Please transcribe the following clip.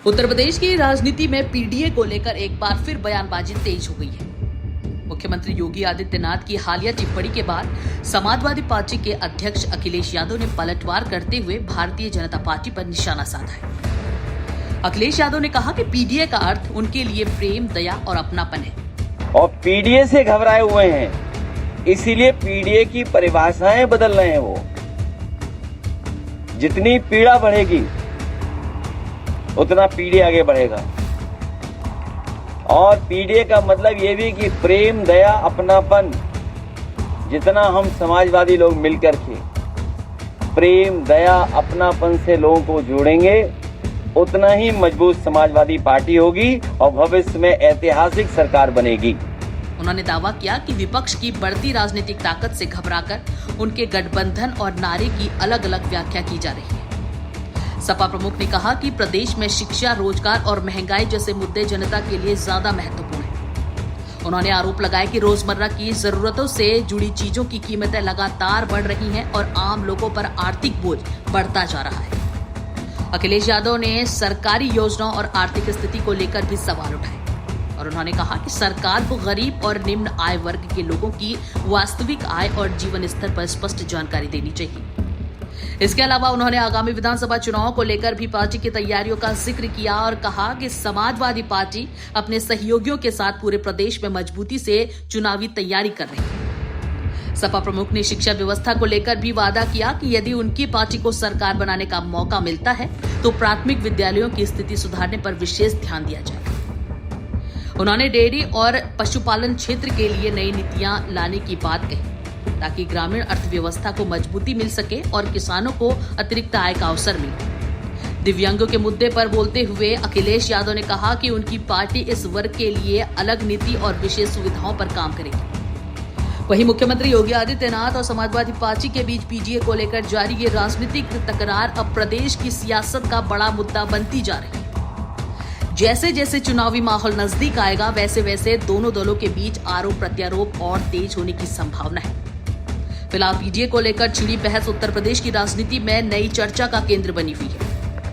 उत्तर प्रदेश की राजनीति में पीडीए को लेकर एक बार फिर बयानबाजी तेज हो गई है। मुख्यमंत्री योगी आदित्यनाथ की हालिया टिप्पणी के बाद समाजवादी पार्टी के अध्यक्ष अखिलेश यादव ने पलटवार करते हुए भारतीय जनता पार्टी पर निशाना साधा है। अखिलेश यादव ने कहा कि पीडीए का अर्थ उनके लिए प्रेम, दया और अपनापन है और पीडीए से घबराए हुए हैं, इसीलिए पीडीए की परिभाषाएं बदल रहे हैं। वो जितनी पीड़ा बढ़ेगी उतना पीडीए आगे बढ़ेगा। और पीडीए का मतलब ये भी कि प्रेम, दया, अपनापन, जितना हम समाजवादी लोग मिलकर के प्रेम, दया, अपनापन से लोगों को जोड़ेंगे, उतना ही मजबूत समाजवादी पार्टी होगी और भविष्य में ऐतिहासिक सरकार बनेगी। उन्होंने दावा किया कि विपक्ष की बढ़ती राजनीतिक ताकत से घबराकर उनके गठबंधन और नारे की अलग अलग व्याख्या की जा रही है। सपा प्रमुख ने कहा कि प्रदेश में शिक्षा, रोजगार और महंगाई जैसे मुद्दे जनता के लिए ज्यादा महत्वपूर्ण हैं। उन्होंने आरोप लगाया कि रोजमर्रा की जरूरतों से जुड़ी चीजों की कीमतें लगातार बढ़ रही हैं और आम लोगों पर आर्थिक बोझ बढ़ता जा रहा है। अखिलेश यादव ने सरकारी योजनाओं और आर्थिक स्थिति को लेकर भी सवाल उठाए और उन्होंने कहा कि सरकार को गरीब और निम्न आय वर्ग के लोगों की वास्तविक आय और जीवन स्तर पर स्पष्ट जानकारी देनी चाहिए। इसके अलावा उन्होंने आगामी विधानसभा चुनाव को लेकर भी पार्टी की तैयारियों का जिक्र किया और कहा कि समाजवादी पार्टी अपने सहयोगियों के साथ पूरे प्रदेश में मजबूती से चुनावी तैयारी कर रही है। सपा प्रमुख ने शिक्षा व्यवस्था को लेकर भी वादा किया कि यदि उनकी पार्टी को सरकार बनाने का मौका मिलता है तो प्राथमिक विद्यालयों की स्थिति सुधारने पर विशेष ध्यान दिया जाएगा। उन्होंने डेयरी और पशुपालन क्षेत्र के लिए नई नीतियां लाने की बात कही ताकि ग्रामीण अर्थव्यवस्था को मजबूती मिल सके और किसानों को अतिरिक्त आय का अवसर मिले। दिव्यांगों के मुद्दे पर बोलते हुए अखिलेश यादव ने कहा कि उनकी पार्टी इस वर्ग के लिए अलग नीति और विशेष सुविधाओं पर काम करेगी। वहीं मुख्यमंत्री योगी आदित्यनाथ और समाजवादी पार्टी के बीच पीडीए को लेकर जारी ये राजनीतिक तकरार अब प्रदेश की सियासत का बड़ा मुद्दा बनती जा रही है। जैसे जैसे चुनावी माहौल नजदीक आएगा वैसे वैसे दोनों दलों के बीच आरोप प्रत्यारोप और तेज होने की संभावना है। फिलहाल पीडीए को लेकर छिड़ी बहस उत्तर प्रदेश की राजनीति में नई चर्चा का केंद्र बनी हुई है।